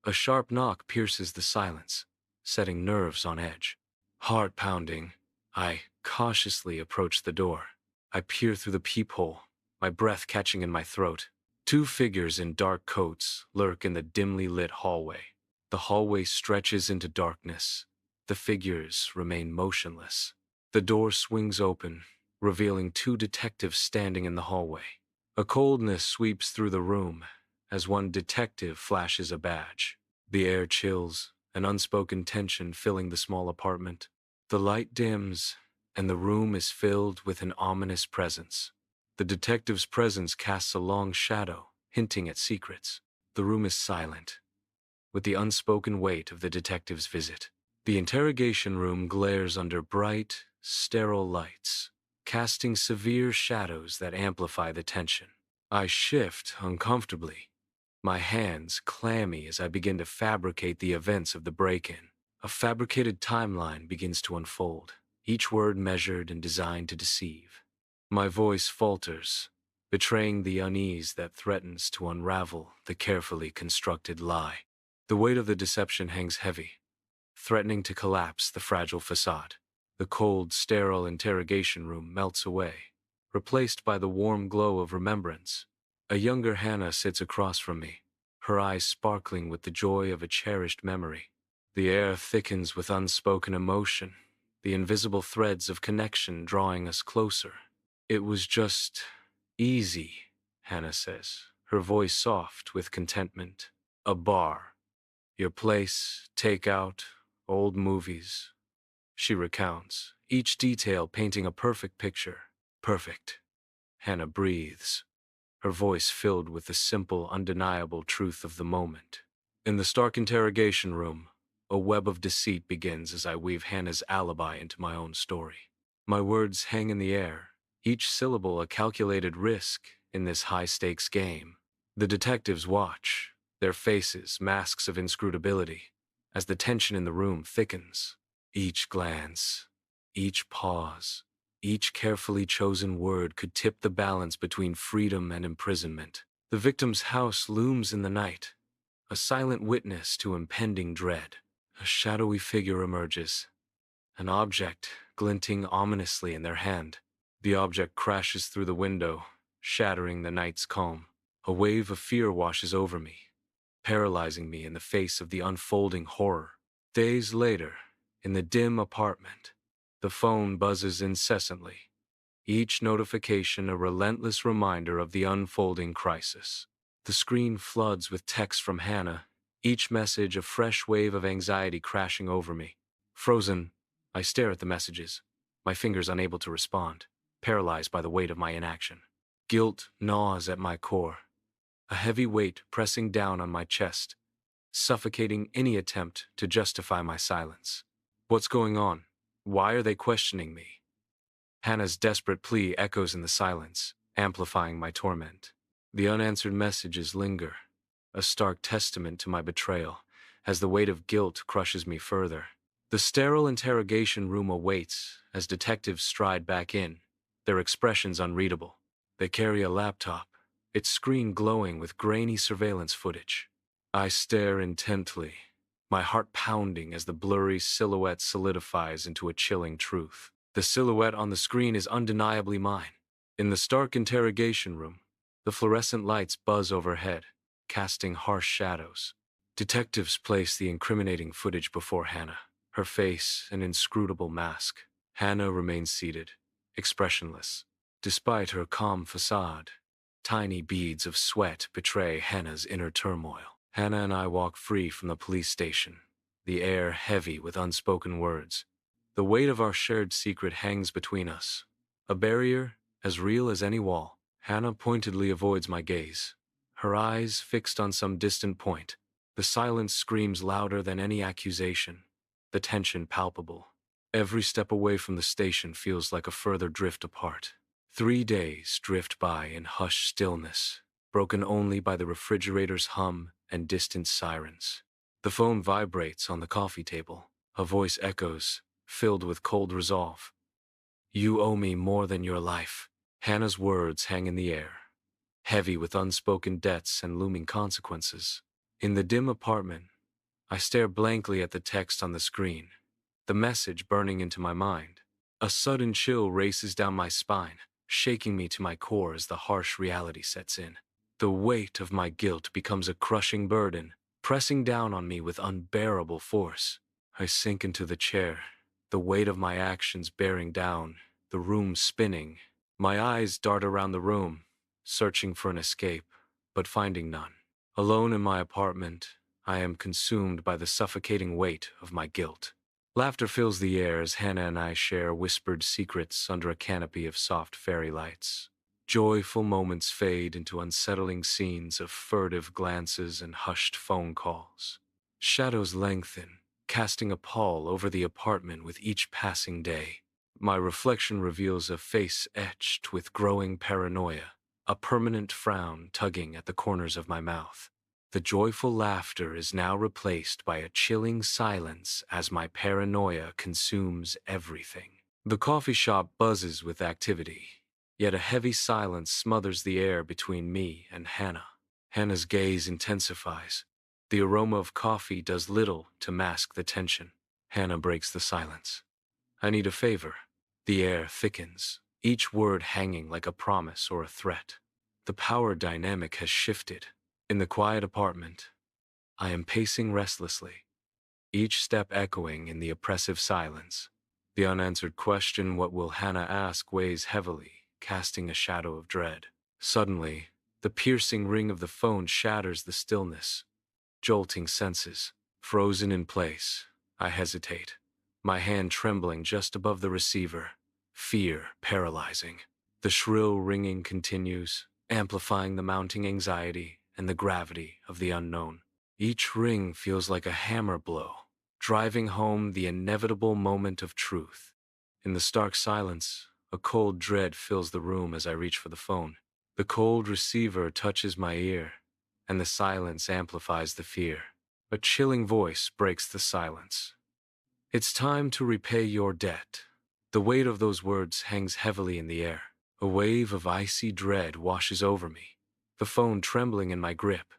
A sharp knock pierces the silence, setting nerves on edge. Heart pounding, I cautiously approach the door. I peer through the peephole, my breath catching in my throat. Two figures in dark coats lurk in the dimly lit hallway. The hallway stretches into darkness. The figures remain motionless. The door swings open, revealing two detectives standing in the hallway. A coldness sweeps through the room as one detective flashes a badge. The air chills, an unspoken tension filling the small apartment. The light dims, and the room is filled with an ominous presence. The detective's presence casts a long shadow, hinting at secrets. The room is silent, with the unspoken weight of the detective's visit. The interrogation room glares under bright, sterile lights, casting severe shadows that amplify the tension. I shift uncomfortably, my hands clammy as I begin to fabricate the events of the break-in. A fabricated timeline begins to unfold, each word measured and designed to deceive. My voice falters, betraying the unease that threatens to unravel the carefully constructed lie. The weight of the deception hangs heavy, threatening to collapse the fragile facade. The cold, sterile interrogation room melts away, replaced by the warm glow of remembrance. A younger Hannah sits across from me, her eyes sparkling with the joy of a cherished memory. The air thickens with unspoken emotion, the invisible threads of connection drawing us closer. "It was just easy," Hannah says, her voice soft with contentment. "A bar, your place, takeout, old movies." She recounts, each detail painting a perfect picture. "Perfect." Hannah breathes, her voice filled with the simple, undeniable truth of the moment. In the stark interrogation room, a web of deceit begins as I weave Hannah's alibi into my own story. My words hang in the air, each syllable a calculated risk in this high-stakes game. The detectives watch, their faces masks of inscrutability, as the tension in the room thickens. Each glance, each pause, each carefully chosen word could tip the balance between freedom and imprisonment. The victim's house looms in the night, a silent witness to impending dread. A shadowy figure emerges, an object glinting ominously in their hand. The object crashes through the window, shattering the night's calm. A wave of fear washes over me, paralyzing me in the face of the unfolding horror. Days later, in the dim apartment, the phone buzzes incessantly, each notification a relentless reminder of the unfolding crisis. The screen floods with texts from Hannah, each message a fresh wave of anxiety crashing over me. Frozen, I stare at the messages, my fingers unable to respond, paralyzed by the weight of my inaction. Guilt gnaws at my core, a heavy weight pressing down on my chest, suffocating any attempt to justify my silence. What's going on? Why are they questioning me? Hannah's desperate plea echoes in the silence, amplifying my torment. The unanswered messages linger, a stark testament to my betrayal, as the weight of guilt crushes me further. The sterile interrogation room awaits as detectives stride back in, their expressions unreadable. They carry a laptop, its screen glowing with grainy surveillance footage. I stare intently, my heart pounding as the blurry silhouette solidifies into a chilling truth. The silhouette on the screen is undeniably mine. In the stark interrogation room, the fluorescent lights buzz overhead, casting harsh shadows. Detectives place the incriminating footage before Hannah, her face an inscrutable mask. Hannah remains seated, expressionless. Despite her calm facade, tiny beads of sweat betray Hannah's inner turmoil. Hannah and I walk free from the police station, the air heavy with unspoken words. The weight of our shared secret hangs between us, a barrier as real as any wall. Hannah pointedly avoids my gaze, her eyes fixed on some distant point. The silence screams louder than any accusation, the tension palpable. Every step away from the station feels like a further drift apart. 3 days drift by in hushed stillness, broken only by the refrigerator's hum and distant sirens. The phone vibrates on the coffee table. A voice echoes, filled with cold resolve. "You owe me more than your life." Hannah's words hang in the air, heavy with unspoken debts and looming consequences. In the dim apartment, I stare blankly at the text on the screen, the message burning into my mind. A sudden chill races down my spine, shaking me to my core as the harsh reality sets in. The weight of my guilt becomes a crushing burden, pressing down on me with unbearable force. I sink into the chair, the weight of my actions bearing down, the room spinning. My eyes dart around the room, searching for an escape, but finding none. Alone in my apartment, I am consumed by the suffocating weight of my guilt. Laughter fills the air as Hannah and I share whispered secrets under a canopy of soft fairy lights. Joyful moments fade into unsettling scenes of furtive glances and hushed phone calls. Shadows lengthen, casting a pall over the apartment with each passing day. My reflection reveals a face etched with growing paranoia, a permanent frown tugging at the corners of my mouth. The joyful laughter is now replaced by a chilling silence as my paranoia consumes everything. The coffee shop buzzes with activity, yet a heavy silence smothers the air between me and Hannah. Hannah's gaze intensifies. The aroma of coffee does little to mask the tension. Hannah breaks the silence. I need a favor. The air thickens, each word hanging like a promise or a threat. The power dynamic has shifted. In the quiet apartment, I am pacing restlessly, each step echoing in the oppressive silence. The unanswered question, what will Hannah ask, weighs heavily, casting a shadow of dread. Suddenly, the piercing ring of the phone shatters the stillness, jolting senses. Frozen in place, I hesitate, my hand trembling just above the receiver, fear paralyzing. The shrill ringing continues, amplifying the mounting anxiety and the gravity of the unknown. Each ring feels like a hammer blow, driving home the inevitable moment of truth. In the stark silence, a cold dread fills the room as I reach for the phone. The cold receiver touches my ear, and the silence amplifies the fear. A chilling voice breaks the silence. It's time to repay your debt. The weight of those words hangs heavily in the air. A wave of icy dread washes over me, the phone trembling in my grip.